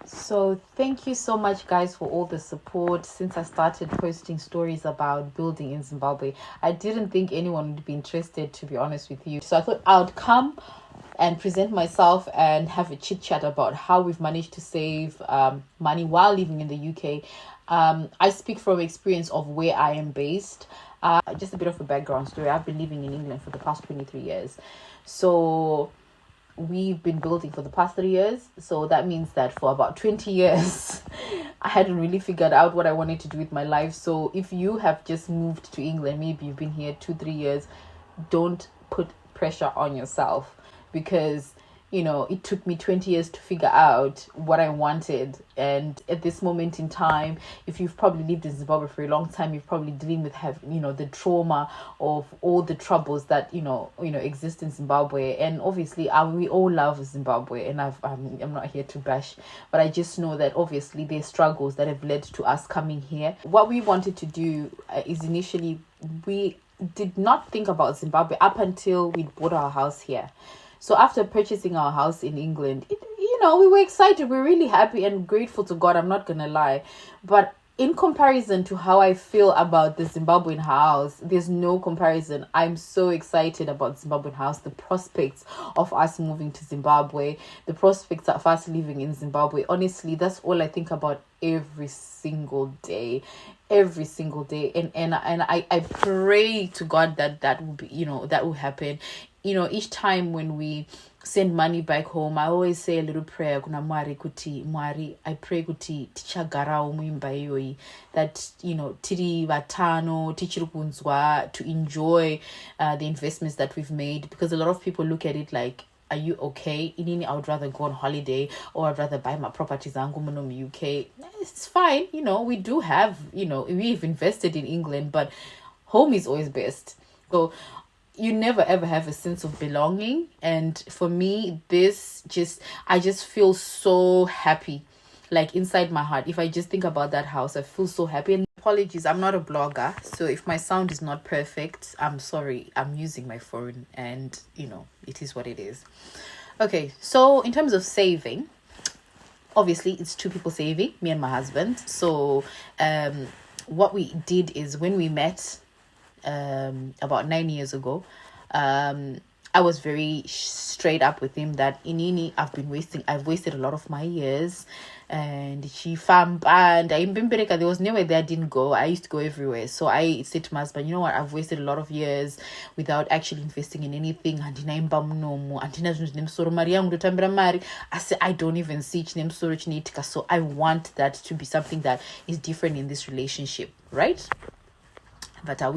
So thank you so much, guys, for all the support since I started posting stories about building in Zimbabwe. I didn't think anyone would be interested, to be honest with you. So I thought I would come and present myself and have a chit chat about how we've managed to save money while living in the UK. I speak from experience of where I am based. Just a bit of a background story. I've been living in England for the past 23 years. So we've been building for the past 3 years. So that means that for about 20 years, I hadn't really figured out what I wanted to do with my life. So if you have just moved to England, maybe you've been here 2-3 years, don't put pressure on yourself, because it took me 20 years to figure out what I wanted. And at this moment in time, if you've probably lived in Zimbabwe for a long time, you're probably dealing with the trauma of all the troubles that exist in Zimbabwe. And obviously we all love Zimbabwe, and I'm not here to bash, but I just know that obviously there's struggles that have led to us coming here. What we wanted to do is initially we did not think about Zimbabwe up until we bought our house here. So after purchasing our house in England, we were excited. We're really happy and grateful to God. I'm not going to lie. But in comparison to how I feel about the Zimbabwean house, there's no comparison. I'm so excited about Zimbabwean house, the prospects of us moving to Zimbabwe, the prospects of us living in Zimbabwe. Honestly, that's all I think about every single day. And I pray to God that will be, that will happen. Each time when we send money back home, I always say a little prayer. Kuna Mwari, I pray kuti tichagarawo muimba iyoyi, that tiri vatano tichiri kunzwa, to enjoy the investments that we've made, because a lot of people look at it like, are you okay? I would rather go on holiday, or I'd rather buy my properties zangu muno mu UK. It's fine, we do have, we've invested in England, but home is always best. So you never ever have a sense of belonging. And for me, I just feel so happy, like inside my heart. If I just think about that house, I feel so happy. And apologies, I'm not a blogger, so if my sound is not perfect, I'm sorry. I'm using my phone, and it is what it is. Okay, so in terms of saving, obviously it's two people saving, me and my husband. So what we did is, when we met about 9 years ago, I was very straight up with him that inini I've wasted a lot of my years, and she found, and there was nowhere that I didn't go. I used to go everywhere. So I said to my husband, you know what, I've wasted a lot of years without actually investing in anything. I said, I don't even see chinemsoro. So I want that to be something that is different in this relationship, right? But I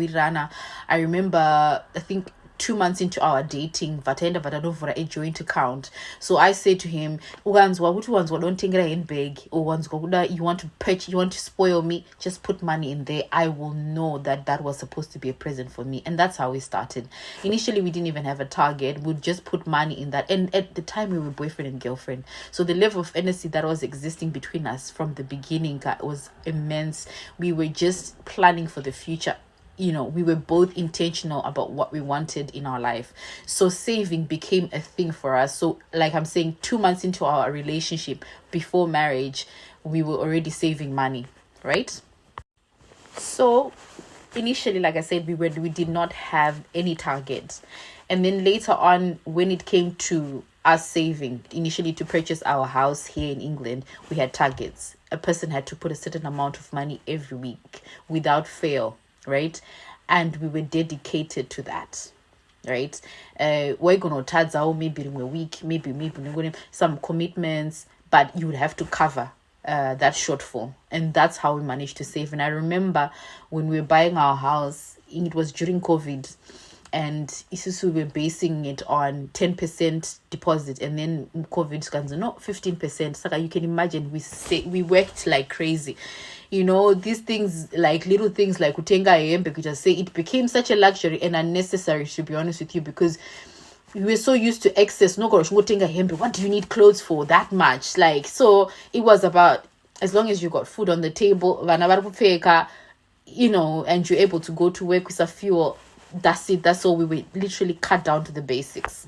remember, I think 2 months into our dating, vataenda vatadovhura a joint account. So I said to him, ukanzwa kuti wanzwa don'tengera handbag, or wanzwa kuda you want to purchase, you want to spoil me, just put money in there. I will know that was supposed to be a present for me. And that's how we started. Initially, we didn't even have a target. We'd just put money in that. And at the time, we were boyfriend and girlfriend. So the level of honesty that was existing between us from the beginning was immense. We were just planning for the future. We were both intentional about what we wanted in our life. So saving became a thing for us. So like I'm saying, 2 months into our relationship, before marriage, we were already saving money, right? So initially, like I said, we did not have any target. And then later on, when it came to us saving, initially to purchase our house here in England, we had targets. A person had to put a certain amount of money every week without fail, right? And we were dedicated to that, right? We're gonna tadza maybe in a week, maybe some commitments, but you would have to cover that shortfall. And that's how we managed to save. And I remember when we were buying our house, it was during COVID, and we were basing it on 10% deposit, and then COVID comes, 15%. So you can imagine we worked like crazy. These things, like little things like utenga hembe, could just say it became such a luxury and unnecessary, to be honest with you, because we were so used to excess. No gosh, utenga hembe. What do you need clothes for that much? So it was about, as long as you got food on the table, and you're able to go to work with a fuel. That's it. That's all. We were literally cut down to the basics.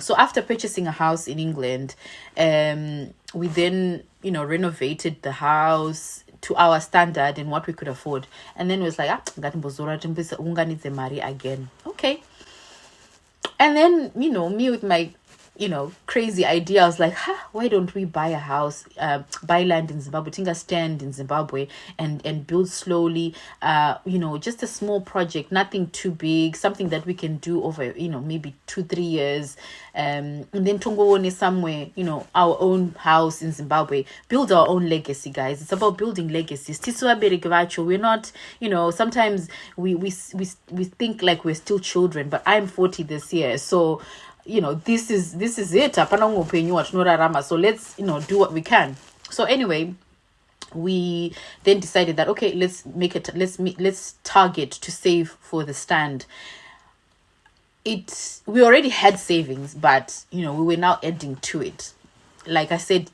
So after purchasing a house in England, we then renovated the house to our standard and what we could afford. And then it was like, unganidze mari again. Okay. And then, me with my, crazy idea, I was like, why don't we buy a house, buy land in Zimbabwe, think a stand in Zimbabwe and build slowly, just a small project, nothing too big, something that we can do over, maybe 2-3 years. And then Tongowone somewhere, our own house in Zimbabwe, build our own legacy, guys. It's about building legacies. We're not, sometimes we think like we're still children, but I'm 40 this year. So, this is it. So let's, do what we can. So anyway, we then decided that, okay, let's target to save for the stand. We already had savings, but we were now adding to it. Like I said,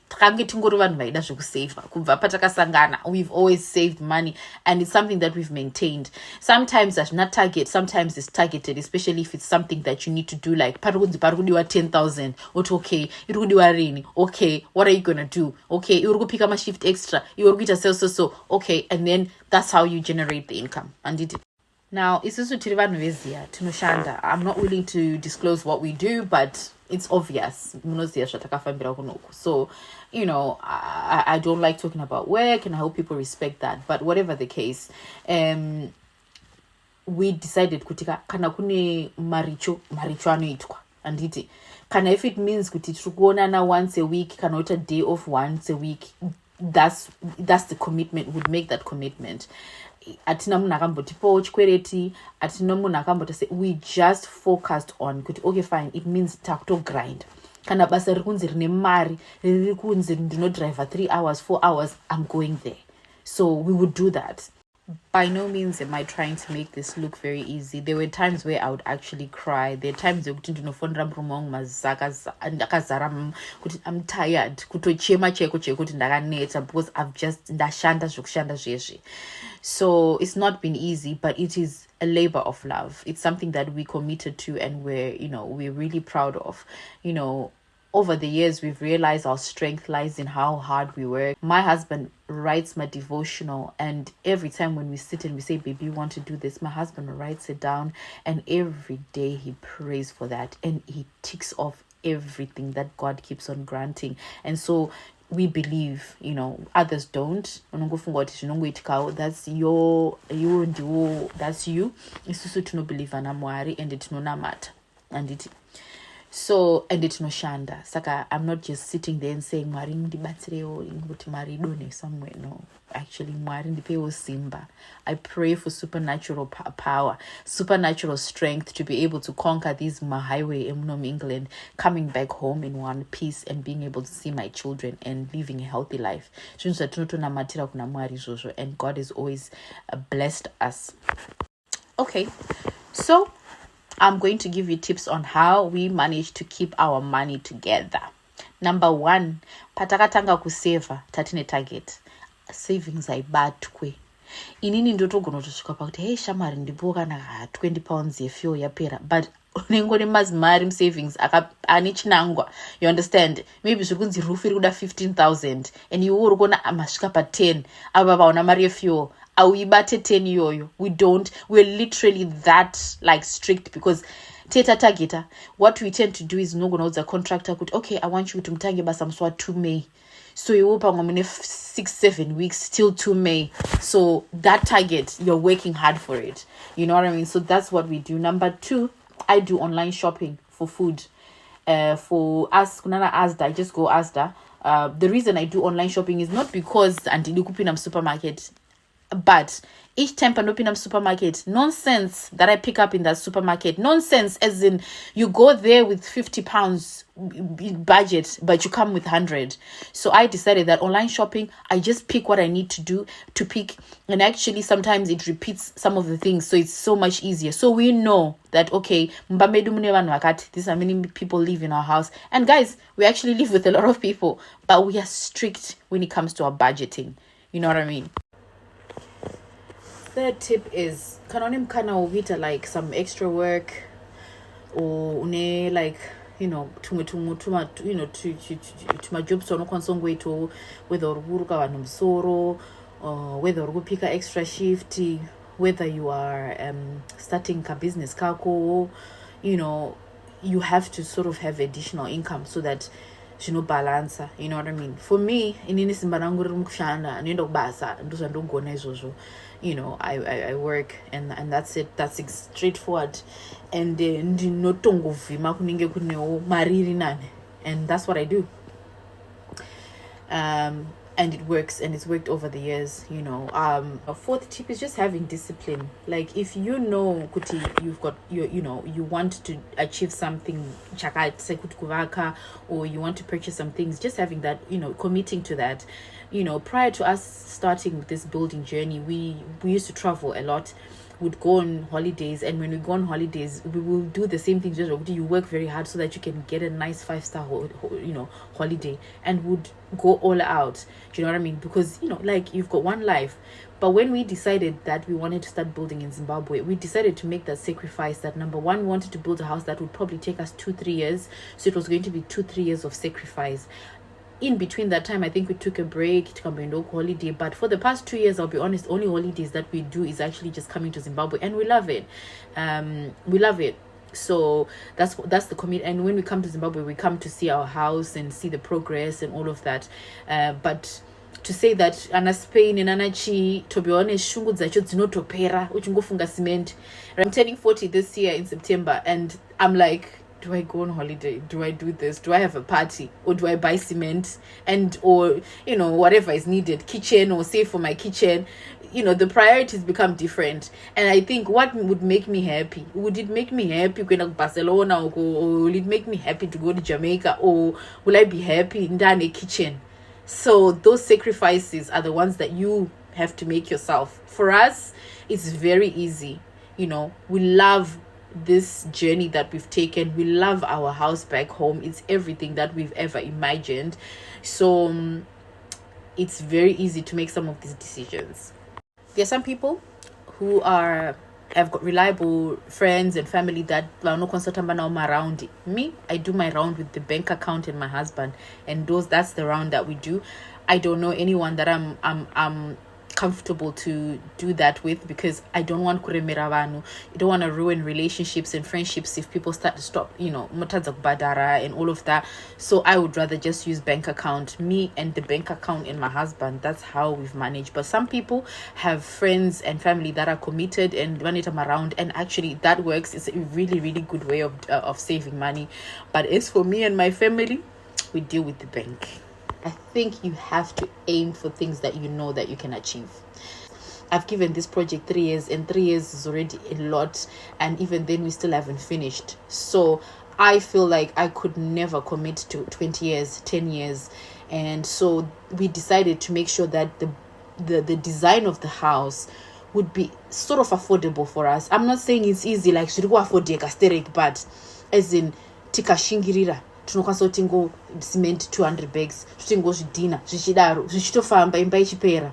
we've always saved money, and it's something that we've maintained. Sometimes that's not target, sometimes it's targeted, especially if it's something that you need to do, like 10,000. Okay, okay, what are you gonna do? Okay, you pick up a shift extra, you will get so okay, and then that's how you generate the income. And it now it's also Tinoshanda. I'm not willing to disclose what we do, but it's obvious. So, I don't like talking about work, and I hope people respect that. But whatever the case, we decided kutika kana kune maricho anoitwa anditi kana if it means kuti tikuonana once a week, kana a day off once a week, that's the commitment. Would make that commitment. Atina munhu akambotipawo chikwereti, atina munhu akamboti we just focused on kuti okay fine, it means grind. Kana basa riri kunzi rine mari, riri kunzi ndinodriver 3 hours 4 hours, I'm going there. So we would do that. By no means am I trying to make this look very easy. There were times where I would actually cry. There are times where I'm tired because I've just ndashanda. So it's not been easy, but it is a labor of love. It's something that we committed to, and we're really proud of. Over the years, we've realized our strength lies in how hard we work. My husband writes my devotional, and every time when we sit and we say, baby, you want to do this, my husband writes it down, and every day he prays for that, and he ticks off everything that God keeps on granting. And so we believe, others don't. That's that's you. It's also to no believe in Amwari, and it's no matter. And it so, and it's no shanda. Saka, I'm not just sitting there and saying Maring di batreo inguti maridone somewhere. No, actually, Maring di peo simba. I pray for supernatural power, supernatural strength to be able to conquer this highway in England, coming back home in one piece and being able to see my children and living a healthy life. And God has always blessed us. Okay, so I'm going to give you tips on how we manage to keep our money together. Number 1, patakatanga kuseva tatine target. Savings aibatwe. Inini ndotogona kusvika pakuti hey shamari ndipo kana 20 pounds yefuel yapera, but unengone mazimari savings ane chinangwa. You understand? Maybe zvikunzi roof iri kuda 15,000 and you uri kuona amasvika pa 10 ava vaona mari yefuel. Awibate 10 yoyo. We're literally that strict, because teta targeta, what we tend to do is no gonna the contractor could, okay, I want you to mtange basamswa 2 May. So you open 6-7 weeks till 2 May. So that target, you're working hard for it. You know what I mean? So that's what we do. Number 2, I do online shopping for food. For us, kunana Asda, I just go Asda. The reason I do online shopping is not because antilikupinam supermarket, but each time Panopinam supermarket, nonsense that I pick up in that supermarket, nonsense as in you go there with 50 pounds budget, but you come with 100. So I decided that online shopping, I just pick what I need to pick, and actually sometimes it repeats some of the things, so it's so much easier. So we know that, okay, these are many people live in our house, and guys, we actually live with a lot of people, but we are strict when it comes to our budgeting. You know what I mean? Third tip is like some extra work, or you know, to my jobs on to whether or whether pick an extra shift, whether you are starting a business kako, you know, you have to sort of have additional income so that balance, you know what I mean. For me, you know, I work and that's it. That's straightforward. And and that's what I do. And it works, and it's worked over the years, you know. A fourth tip is just having discipline. Like, if you know kuti you've got you know, you want to achieve something, or you want to purchase some things, just having that, you know, committing to that. You know, prior to us starting this building journey, we used to travel a lot, would go on holidays, and when we go on holidays, we will do the same thing. Just you work very hard so that you can get a nice 5-star you know, holiday, and would go all out. Do you know what I mean? Because, you know, like, you've got one life. But when we decided that we wanted to start building in Zimbabwe, we decided to make that sacrifice. That, number one, we wanted to build a house that would probably take us 2-3 years. So it was going to be 2-3 years of sacrifice. In between that time, I think we took a break to come and holiday. But for the past 2 years, I'll be honest, only holidays that we do is actually just coming to Zimbabwe, and we love it. We love it. So that's the commit. And when we come to Zimbabwe, we come to see our house and see the progress and all of that. But to say that ana Spain and anachi, to be honest, shungu dzacho dzinotopera uchingofunga cement. I'm turning 40 this year in September, and I'm like, do I go on holiday? Do I do this? Do I have a party? Or do I buy cement? And, or, you know, whatever is needed, kitchen, or save for my kitchen. You know, the priorities become different. And I think what would make me happy? Would it make me happy going to Barcelona, or will it make me happy to go to Jamaica? Or will I be happy in a kitchen? So those sacrifices are the ones that you have to make yourself. For us, it's very easy. You know, we love this journey that we've taken. We love our house back home. It's everything that we've ever imagined. So it's very easy to make some of these decisions. There are some people who have got reliable friends and family that are not consultant around me. I do my round with the bank account and my husband, and that's the round that we do. I don't know anyone that I'm comfortable to do that with, because I don't want kuremera vanhu. You don't want to ruin relationships and friendships if people start to stop, you know, mutadza kubhadhara and all of that. So I would rather just use bank account, me and the bank account and my husband. That's how we've managed. But some people have friends and family that are committed and run it around, and actually that works. It's a really, really good way of saving money. But as for me and my family, we deal with the bank. I think you have to aim for things that you know that you can achieve. I've given this project 3 years, and 3 years is already a lot, and even then we still haven't finished. So I feel like I could never commit to 20 years, 10 years. And so we decided to make sure that the design of the house would be sort of affordable for us. I'm not saying it's easy, like should go afford sterek, but as in tikashingirira tinokwanisa kutengo cement 200 bags, tutengo zvidhina zvichidaro zvichitofamba imba ichipera.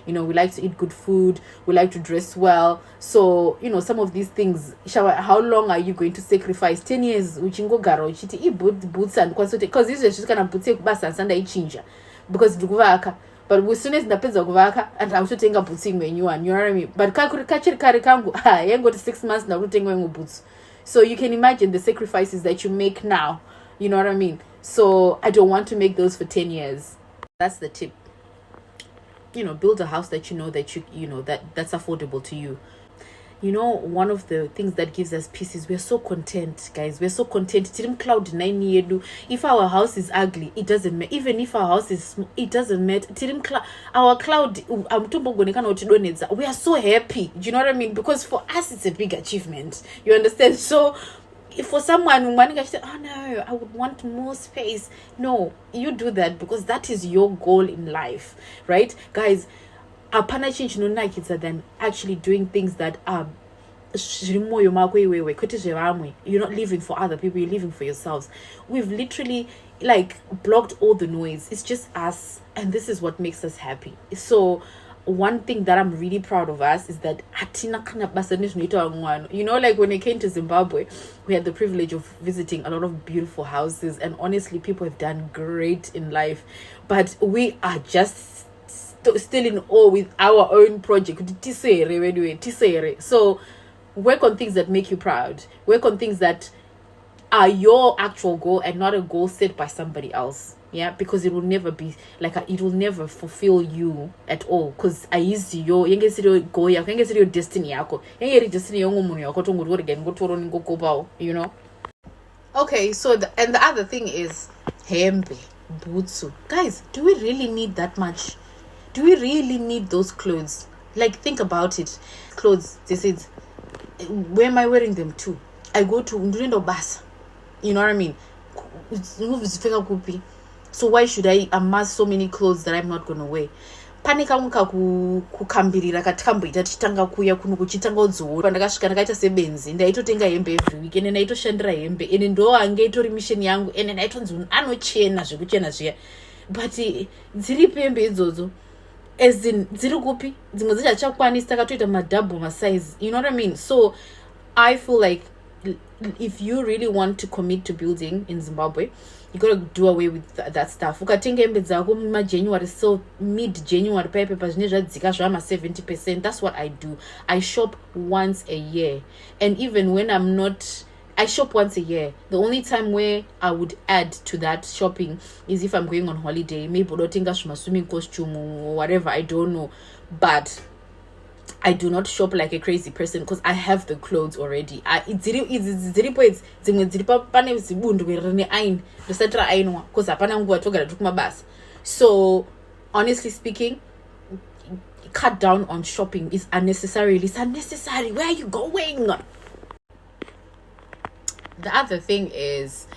You know, we like to eat good food, we like to dress well. So, you know, some of these things, how long are you going to sacrifice? 10 years uchingogara uchiti boots and because this is just kind of boots ekubasa and sanda ichinja because ndikuvaka. But as soon as ndapedza kuvaka and autotenga boots imwenyuwa, you know what I mean? But kachiri kare kangu yango to 6 months ndakutenga imwe boots. So you can imagine the sacrifices that you make now. You know what I mean? So I don't want to make those for 10 years. That's the tip. You know, build a house that you know that you know that's affordable to you. You know, one of the things that gives us peace is we're so content, guys. We're so content. Tirim cloud 9 yedu. If our house is ugly, it doesn't matter. Even if our house is small, it doesn't matter. Tirim our cloud, we are so happy. Do you know what I mean? Because for us, it's a big achievement. You understand? So if for someone who say, oh no, I would want more space. No, you do that because that is your goal in life, right? Guys, a change no like it's than actually doing things that are you're not living for other people, you're living for yourselves. We've literally like blocked all the noise. It's just us, and this is what makes us happy. So one thing that I'm really proud of us is that you know, like when I came to Zimbabwe, we had the privilege of visiting a lot of beautiful houses, and honestly people have done great in life, but we are just still in awe with our own project. So work on things that make you proud, work on things that are your actual goal and not a goal set by somebody else. Yeah, because it will never be like it will never fulfill you at all, because I use your goal your destiny yako destiny you know. Okay, so and the other thing is hembe, butsu. Guys, do we really need that much? Do we really need those clothes? Like, think about it. Clothes, this is, where am I wearing them to? I go to Ndurindo Bas. You know what I mean? So why should I amass so many clothes that I'm not gonna wear? Panika unka kukambirira katamboita tichitanga kuya kuno kuchitanga udzoro pandakasvika ndakaita sebenzi ndaitotenga hembe every week ende ndaitoshandira hembe ende ndo anga itori mission yangu ende ndaitonzi anochena zvekuchena zviya, but dziri hembe idzodzo as in dziri kupi dzimwe dzichachakwanisi takatoita madouble masize, you know what I mean? So I feel like if you really want to commit to building in Zimbabwe, you gotta do away with that stuff. Ukatenga hembe dzako January, so mid-January pepe pazvine zvadzika zvama 70%. That's what I do. I shop once a year, and even when I'm not, I shop once a year. The only time where I would add to that shopping is if I'm going on holiday, maybe udotenga swimming costume or whatever, I don't know, but I do not shop like a crazy person because I have the clothes already. So honestly speaking, cut down on shopping is unnecessary. It's unnecessary. Where are you going? The other thing is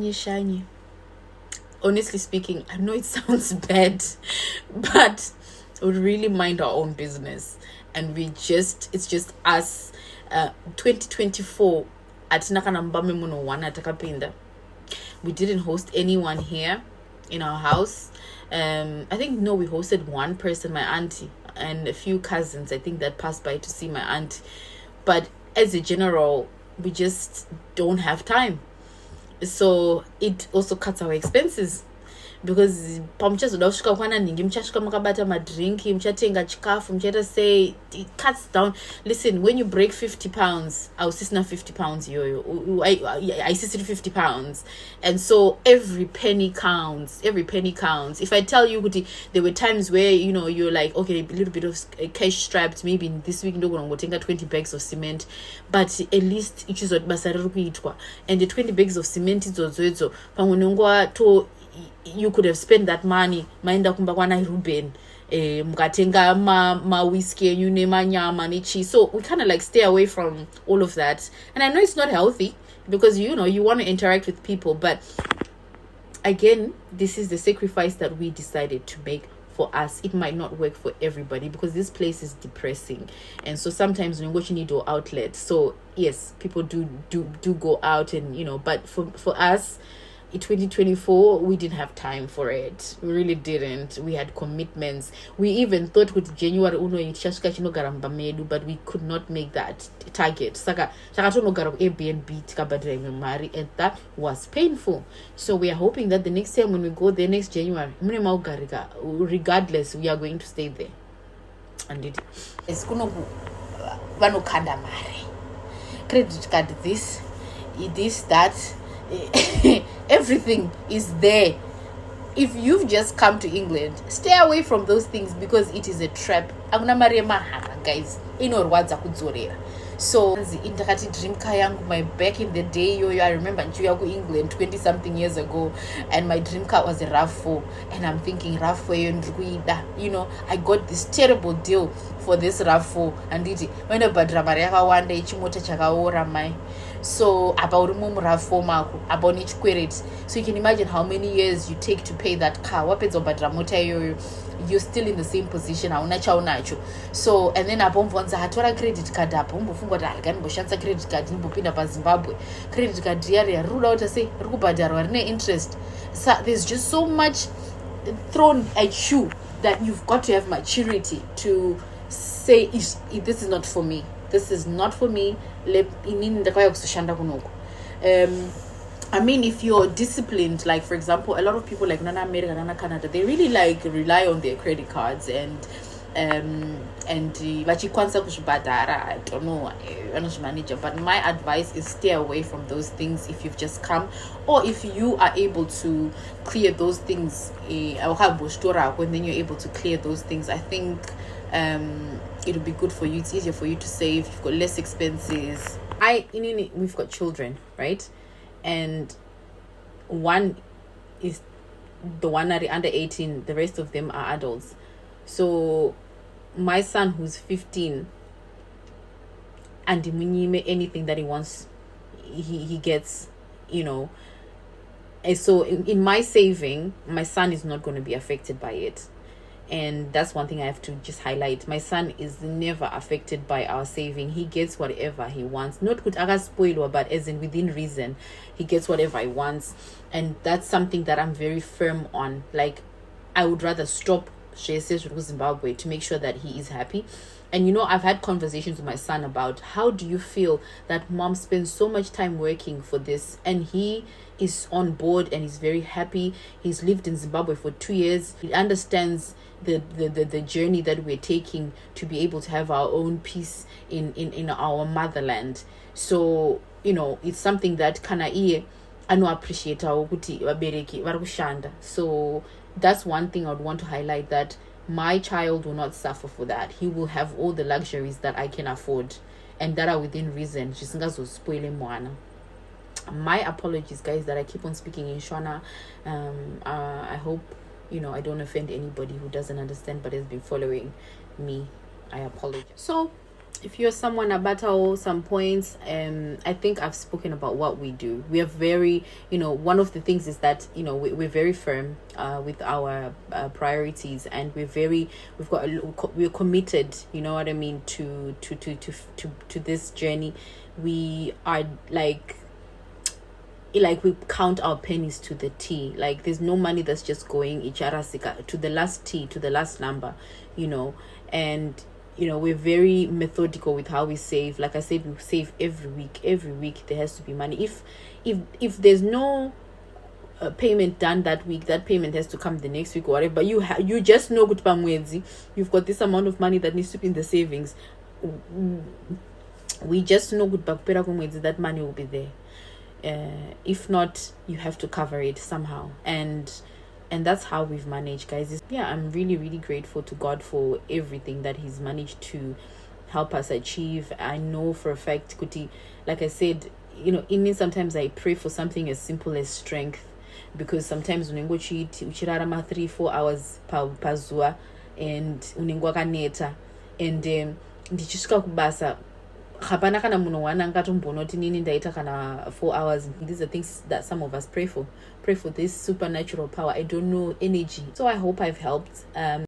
shiny. Honestly speaking, I know it sounds bad, but we really mind our own business, and it's just us. 2024 we didn't host anyone here in our house. I think we hosted one person, my auntie, and a few cousins, I think, that passed by to see my auntie, but as a general, we just don't have time. So it also cuts our expenses, because pamuchazodasvika kwana ningi muchasvika makabata madrinki muchatenga chikafu muchaita say it cuts down. Listen, when you break 50 pounds, I was sitting 50 pounds I sit 50 pounds, and so every penny counts. If I tell you, there were times where you're like, okay, a little bit of cash strapped, maybe this week no gonna take 20 bags of cement, but at least it is what basariri kuitwa, and the 20 bags of cement idzodzo pamwe to you could have spent that money maenda kumba kwana Ruben mukatenga ma whiskey enyu nemanyama necheese. So we kind of like stay away from all of that, and I know it's not healthy because you want to interact with people, but again, this is the sacrifice that we decided to make for us. It might not work for everybody because this place is depressing, and so sometimes when you need your outlet. So yes, people do go out, and but for us in 2024 we didn't have time for it. We really didn't. We had commitments. We even thought with January but we could not make that target. Saka Airbnb tikabadira mari, and that was painful. So we are hoping that the next time when we go there next January, regardless, we are going to stay there. And it is vanokanda mari, credit card, this that everything is there. If you've just come to England, stay away from those things because it is a trap. Guys, so dream car yangu, my back in the day, I remember to England 20 something years ago, and my dream car was a RAV4, and I'm thinking RAV4, I got this terrible deal for this RAV4, and it when a badramariaka one day chimota chakaora my So about about each credit. So you can imagine how many years you take to pay that car. You're still in the same position. So and then hatora credit card credit card Zimbabwe credit card say interest. So there's just so much thrown at you that you've got to have maturity to say this is not for me. This is not for me. I mean, if you're disciplined, like for example, a lot of people like Nana America, Nana Canada, they really like rely on their credit cards and but you can't I don't know, manager. But my advice is stay away from those things if you've just come, or if you are able to clear those things. When then you're able to clear those things, I think it'll be good for you. It's easier for you to save. You've got less expenses. We've got children, right? And one is the one that under 18. The rest of them are adults. So my son, who's 15, and anything that he wants, he gets, And so in my saving, my son is not going to be affected by it. And that's one thing I have to just highlight. My son is never affected by our saving. He gets whatever he wants. Not good spoil, but as in within reason, he gets whatever he wants. And that's something that I'm very firm on. Like, I would rather stop Zimbabwe to make sure that he is happy. And I've had conversations with my son about how do you feel that mom spends so much time working for this, and he is on board and he's very happy. He's lived in Zimbabwe for 2 years. He understands the journey that we're taking to be able to have our own peace in our motherland. So it's something that I know appreciate our vabereki vari kushanda. So that's one thing I would want to highlight, that my child will not suffer for that. He will have all the luxuries that I can afford and that are within reason. My apologies, guys, that I keep on speaking in Shona. I hope I don't offend anybody who doesn't understand but has been following me. I apologize. So if you're someone about some points, I think I've spoken about what we do. We are very, one of the things is that we're very firm with our priorities, and we're committed. You know what I mean, to this journey. We are like we count our pennies to the T. Like, there's no money that's just going to the last T, to the last number, and we're very methodical with how we save. Like I said, we save every week there has to be money. If there's no payment done that week, that payment has to come the next week or whatever. But you just know you've got this amount of money that needs to be in the savings. We just know that money will be there. If not, you have to cover it somehow, and that's how we've managed, guys. I'm really, really grateful to God for everything that he's managed to help us achieve. I know for a fact, Kuti, like I said, in me, sometimes I pray for something as simple as strength, because sometimes when you uchirarama 3-4 hours pazua and unengwa kaneta, and ndichisuka kubasa hapana kana munhu wana angatombonoti nini ndaita kana 4 hours. These are things that some of us pray for this supernatural power. I don't know, energy. So I hope I've helped.